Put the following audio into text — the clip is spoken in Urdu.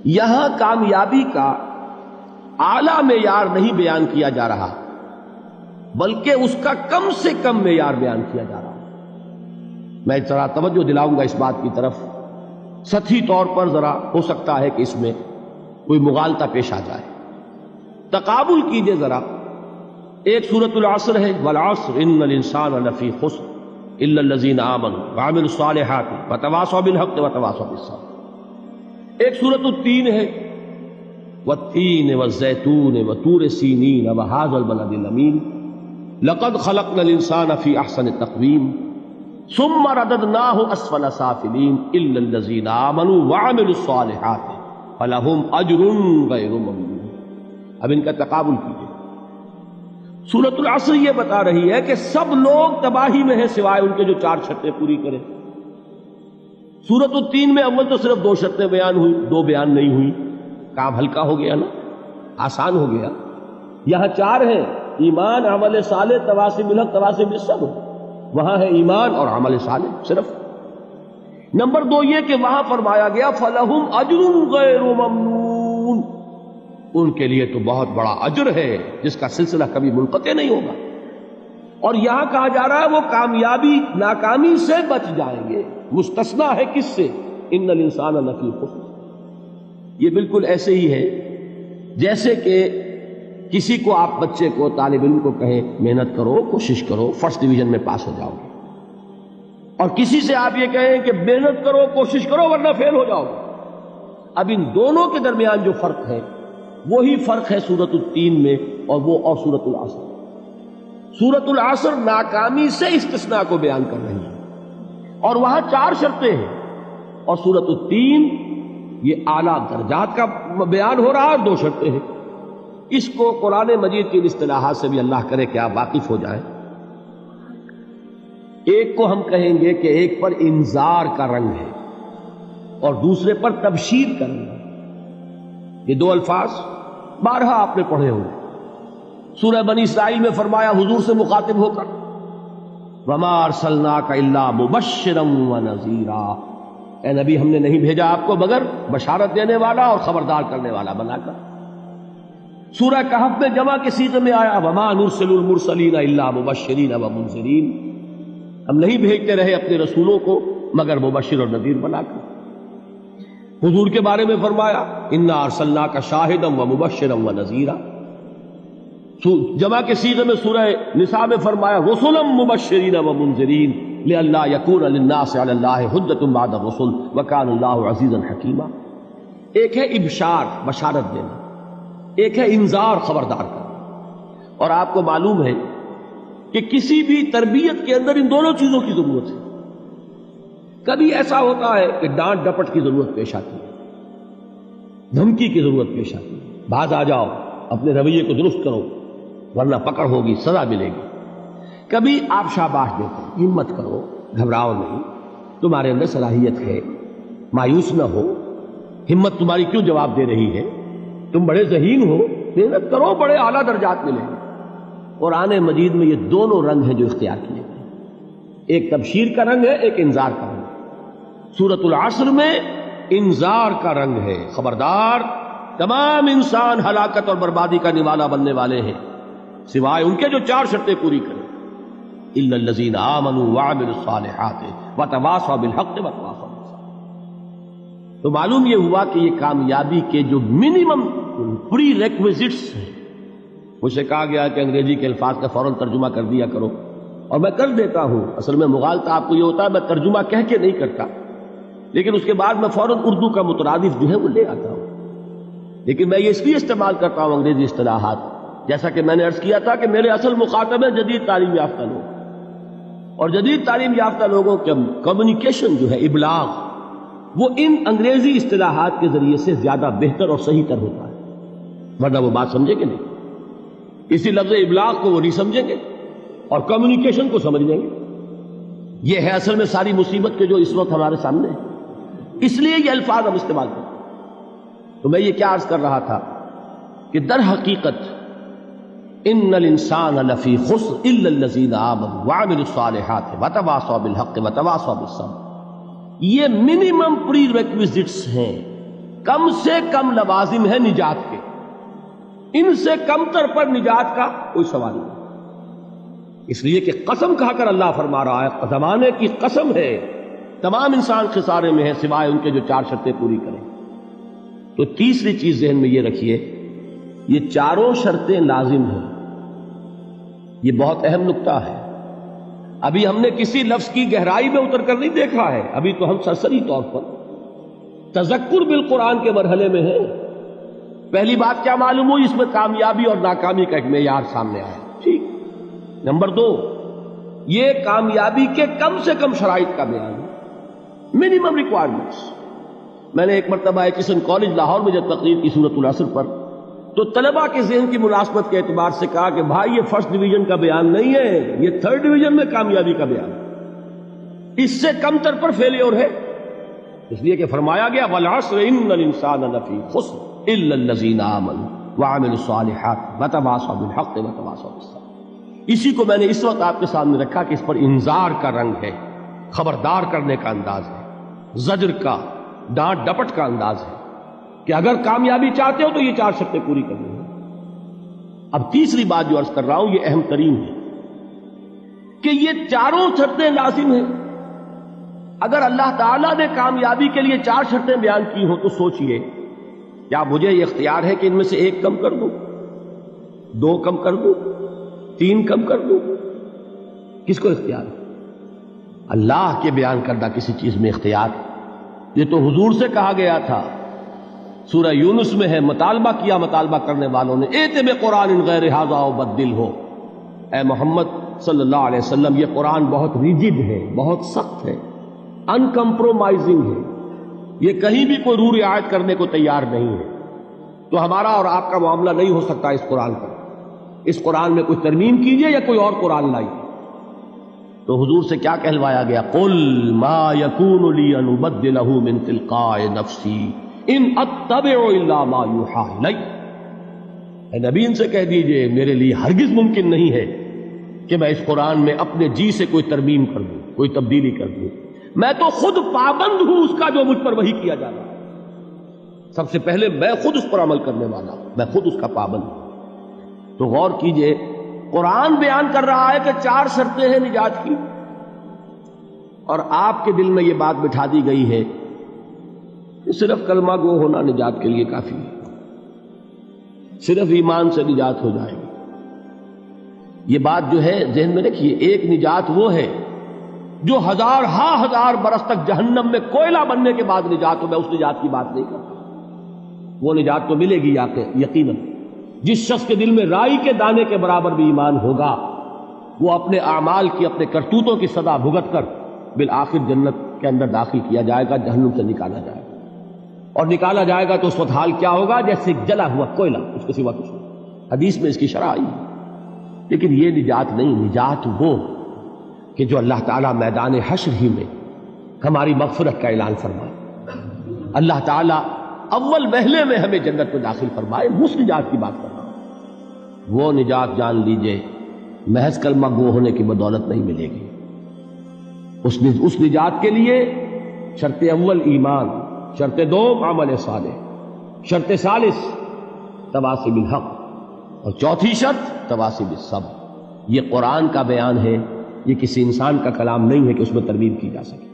یہاں کامیابی کا اعلیٰ معیار نہیں بیان کیا جا رہا، بلکہ اس کا کم سے کم معیار بیان کیا جا رہا۔ میں ذرا توجہ دلاؤں گا اس بات کی طرف، سطحی طور پر ذرا ہو سکتا ہے کہ اس میں کوئی مغالطہ پیش آ جائے۔ تقابل کیجئے ذرا، ایک سورۃ العصر ہے، والعصر ان الانسان لفی خسر الا الذین آمنوا وعملوا الصالحات وتواصوا بالحق وتواصوا بالصبر۔ ایک سورۃ التین ہے، والتین والزیتون وطور سینین وہذا البلد الامین لقد خلقنا الانسان فی احسن تقویم ثم رددناہ اسفل سافلین الا الذین آمنوا وعملوا الصالحات فلہم اجر غیر ممنون۔ اب ان کا تقابل کیجئے۔ سورۃ العصر یہ بتا رہی ہے کہ سب لوگ تباہی میں ہیں سوائے ان کے جو 4 شرطیں پوری کریں۔ سورۃ التین میں اول تو صرف 2 شرطیں بیان ہوئی، 2 بیان نہیں ہوئی، کام ہلکا ہو گیا نا، آسان ہو گیا۔ یہاں 4 ہیں، ایمان، عمل صالح، تواصی بالحق، تواصی بالصبر۔ وہاں ہے ایمان اور عمل صالح صرف۔ نمبر 2 یہ کہ وہاں فرمایا گیا فَلَهُمْ أَجْرٌ غَيْرُ مَمْنُونَ، ان کے لیے تو بہت بڑا اجر ہے جس کا سلسلہ کبھی منقطع نہیں ہوگا۔ اور یہاں کہا جا رہا ہے وہ کامیابی ناکامی سے بچ جائیں گے۔ مستثنا ہے کس سے؟ ان الانسان لفی خسر۔ یہ بالکل ایسے ہی ہے جیسے کہ کسی کو آپ بچے کو، طالب علم کو کہیں محنت کرو، کوشش کرو، فرسٹ ڈویژن میں پاس ہو جاؤ گے، اور کسی سے آپ یہ کہیں کہ محنت کرو، کوشش کرو ورنہ فیل ہو جاؤ گے۔ اب ان دونوں کے درمیان جو فرق ہے وہی فرق ہے سورۃ التین میں اور سورۃ العصر۔ سورۃ العصر ناکامی سے استثناء کو بیان کر رہی ہے اور وہاں 4 شرطیں ہیں، اور سورۃ التین یہ اعلیٰ درجات کا بیان ہو رہا ہے اور 2 شرطیں ہیں۔ اس کو قرآن مجید کی اصطلاحات سے بھی اللہ کرے کہ آپ واقف ہو جائیں۔ ایک کو ہم کہیں گے کہ ایک پر انذار کا رنگ ہے اور دوسرے پر تبشیر کا رنگ ہے۔ یہ 2 الفاظ بارہا آپ نے پڑھے ہوں۔ سورہ بنی اسرائیل میں فرمایا حضور سے مخاطب ہو کر وَمَا أَرْسَلْنَاكَ إِلَّا مُبَشِّرًا وَنَذِيرًا، اے نبی ہم نے نہیں بھیجا آپ کو مگر بشارت دینے والا اور خبردار کرنے والا بنا کر۔ سورہ کہف میں جمع کے صیغے میں آیا وَمَا نُرْسِلُ الْمُرْسَلِينَ إِلَّا مُبَشِّرِينَ وَمُنذِرِينَ، ہم نہیں بھیجتے رہے اپنے رسولوں کو مگر مبشر اور نذیر بنا کر۔ حضور کے بارے میں فرمایا اِنَّا أَرْسَلْنَاكَ شَاهِدًا وَمُبَشِّرًا وَنَذِيرًا۔ جمع کے صیغے میں سورہ نساء میں فرمایا رُسُلًا مُبَشِّرِينَ وَمُنذِرِينَ لِئَلَّا يَكُونَ لِلنَّاسِ عَلَى اللَّهِ حُجَّةٌ بَعْدَ الرُّسُلِ وَكَانَ اللَّهُ عَزِيزًا حَكِيمًا۔ ایک ہے ابشار، بشارت دینا، ایک ہے انذار، خبردار کرنا۔ اور آپ کو معلوم ہے کہ کسی بھی تربیت کے اندر ان دونوں چیزوں کی ضرورت ہے۔ کبھی ایسا ہوتا ہے کہ ڈانٹ ڈپٹ کی ضرورت پیش آتی ہے، دھمکی کی ضرورت پیش آتی ہے، باز آ جاؤ، اپنے رویے کو درست کرو ورنہ پکڑ ہوگی، سزا ملے گی۔ کبھی آپ شاباش دیتے ہیں، ہمت کرو، گھبراؤ نہیں، تمہارے اندر صلاحیت ہے، مایوس نہ ہو، ہمت تمہاری کیوں جواب دے رہی ہے، تم بڑے ذہین ہو، محنت کرو، بڑے اعلیٰ درجات ملیں گے۔ قرآن مجید میں یہ دونوں رنگ ہیں جو اختیار کیے گئے، ایک تبشیر کا رنگ ہے، ایک انذار کا رنگ ہے۔ سورۃ العصر میں انذار کا رنگ ہے، خبردار، تمام انسان ہلاکت اور بربادی کا نوالا بننے والے ہیں سوائے ان کے جو 4 شرطیں پوری کریں، الا الذین آمنوا وعملوا الصالحات وتواصوا بالحق وتواصوا بالصبر۔ تو معلوم یہ ہوا کہ یہ کامیابی کے جو منیمم پری ریکویزٹس ہیں، مجھ سے کہا گیا کہ انگریزی کے الفاظ کا فوراً ترجمہ کر دیا کرو، اور میں کر دیتا ہوں۔ اصل میں مغالطہ آپ کو یہ ہوتا ہے میں ترجمہ کہہ کے نہیں کرتا، لیکن اس کے بعد میں فوراً اردو کا مترادف جو ہے وہ لے آتا ہوں۔ لیکن میں یہ اس لیے استعمال کرتا ہوں انگریزی اصطلاحات، جیسا کہ میں نے عرض کیا تھا کہ میرے اصل مخاطب ہیں جدید تعلیم یافتہ لوگ، اور جدید تعلیم یافتہ لوگوں کے کمیونیکیشن جو ہے، ابلاغ، وہ ان انگریزی اصطلاحات کے ذریعے سے زیادہ بہتر اور صحیح تر ہوتا ہے، ورنہ وہ بات سمجھیں گے نہیں۔ اسی لفظ ابلاغ کو وہ نہیں سمجھیں گے اور کمیونیکیشن کو سمجھ لیں گے۔ یہ ہے اصل میں ساری مصیبت کے جو اس وقت ہمارے سامنے ہے، اس لیے یہ الفاظ ہم استعمال کرتے ہیں۔ تو میں یہ کیا عرض کر رہا تھا کہ در حقیقت ان الانسان لفی خسر الا الذین آمنوا وعملوا الصالحات وتواصوا بالحق وتواصوا بالصبر، یہ منیمم پری ریکویزٹس ہیں کم سے کم لوازم ہے نجات کے، ان سے کم تر پر نجات کا کوئی سوال نہیں، اس لیے کہ قسم کھا کر اللہ فرما رہا ہے زمانے کی قسم ہے تمام انسان خسارے میں ہیں سوائے ان کے جو 4 شرطیں پوری کریں۔ تو تیسری چیز ذہن میں یہ رکھیے، یہ چاروں شرطیں لازم ہیں، یہ بہت اہم نقطہ ہے۔ ابھی ہم نے کسی لفظ کی گہرائی میں اتر کر نہیں دیکھا ہے، ابھی تو ہم سرسری طور پر تذکر بالقرآن کے مرحلے میں ہیں۔ پہلی بات کیا معلوم ہوئی؟ اس میں کامیابی اور ناکامی کا ایک معیار سامنے آیا، ٹھیک۔ نمبر 2، یہ کامیابی کے کم سے کم شرائط کا بیان ہے، منیمم ریکوائرمنٹس۔ میں نے ایک مرتبہ کسن کالج لاہور میں جب تقریر کی سورۃ العصر پر، تو طلباء کے ذہن کی ملازمت کے اعتبار سے کہا کہ بھائی یہ فرسٹ ڈویژن کا بیان نہیں ہے، یہ تھرڈ ڈویژن میں کامیابی کا بیان ہے، اس سے کم تر پر فیلیور ہے، اس لیے کہ فرمایا گیا والعصر ان الانسان لفی خسر الا الذین آمنوا وعملوا الصالحات وتواصوا بالحق وتواصوا بالصبر۔ اسی کو میں نے اس وقت آپ کے سامنے رکھا کہ اس پر انذار کا رنگ ہے، خبردار کرنے کا انداز ہے، زجر کا، ڈانٹ ڈپٹ کا انداز ہے کہ اگر کامیابی چاہتے ہو تو یہ 4 شرطیں پوری کرنی ہیں۔ اب تیسری بات جو عرض کر رہا ہوں یہ اہم ترین ہے کہ یہ چاروں شرطیں لازم ہیں۔ اگر اللہ تعالیٰ نے کامیابی کے لیے 4 شرطیں بیان کی ہوں تو سوچئے کیا مجھے یہ اختیار ہے کہ ان میں سے 1 کم کر دوں، 2 کم کر دوں، 3 کم کر دوں؟ کس کو اختیار ہے؟ اللہ کے بیان کردہ کسی چیز میں اختیار، یہ تو حضور سے کہا گیا تھا، سورہ یونس میں ہے، مطالبہ کیا مطالبہ کرنے والوں نے ایت بقرآن غیر ھذا وبدل ہو، اے محمد صلی اللہ علیہ وسلم یہ قرآن بہت ریجڈ ہے، بہت سخت ہے، ان کمپرومائزنگ ہے، یہ کہیں بھی کوئی روح رعایت کرنے کو تیار نہیں ہے، تو ہمارا اور آپ کا معاملہ نہیں ہو سکتا اس قرآن پر، اس قرآن میں کوئی ترمیم کیجئے یا کوئی اور قرآن لائیے۔ تو حضور سے کیا کہلوایا گیا؟ قل ما یکون لی ان ابدلہ من تلقاء نفسی ان اتبع الا ما یوحی الی۔ اے نبی ان سے کہہ دیجئے میرے لیے ہرگز ممکن نہیں ہے کہ میں اس قرآن میں اپنے جی سے کوئی ترمیم کر دوں، کوئی تبدیلی کر دوں، میں تو خود پابند ہوں اس کا جو مجھ پر وحی کیا جا رہا ہے، سب سے پہلے میں خود اس پر عمل کرنے والا ہوں، میں خود اس کا پابند ہوں۔ تو غور کیجئے، قرآن بیان کر رہا ہے کہ 4 شرطیں ہیں نجات کی، اور آپ کے دل میں یہ بات بٹھا دی گئی ہے کہ صرف کلمہ گو ہونا نجات کے لیے کافی ہے، صرف ایمان سے نجات ہو جائے گی۔ یہ بات جو ہے ذہن میں رکھیے، ایک نجات وہ ہے جو ہزار برس تک جہنم میں کوئلہ بننے کے بعد نجات ہو، میں اس نجات کی بات نہیں کرتا، وہ نجات تو ملے گی یقیناً۔ جس شخص کے دل میں رائی کے دانے کے برابر بھی ایمان ہوگا، وہ اپنے اعمال کی، اپنے کرتوتوں کی سزا بھگت کر بالآخر جنت کے اندر داخل کیا جائے گا، جہنم سے نکالا جائے گا، اور نکالا جائے گا تو اس وقت حال کیا ہوگا؟ جیسے جلا ہوا کوئلہ، اس کے سوا کچھ نہیں۔ حدیث میں اس کی شرح آئی ہے۔ لیکن یہ نجات نہیں، نجات وہ کہ جو اللہ تعالیٰ میدان حشر ہی میں ہماری مغفرت کا اعلان فرمائے، اللہ تعالیٰ اول وہلے میں ہمیں جنت میں داخل فرمائے، اس نجات کی بات کر رہا ہوں۔ وہ نجات جان لیجئے محض کلمہ گو ہونے کی بدولت نہیں ملے گی، اس نجات کے لیے شرط اول ایمان، شرط 2 عمل صالح، شرط ثالث تواصی بالحق، اور چوتھی شرط تواصی بالصبر۔ یہ قرآن کا بیان ہے، یہ کسی انسان کا کلام نہیں ہے کہ اس میں ترمیم کی جا سکے۔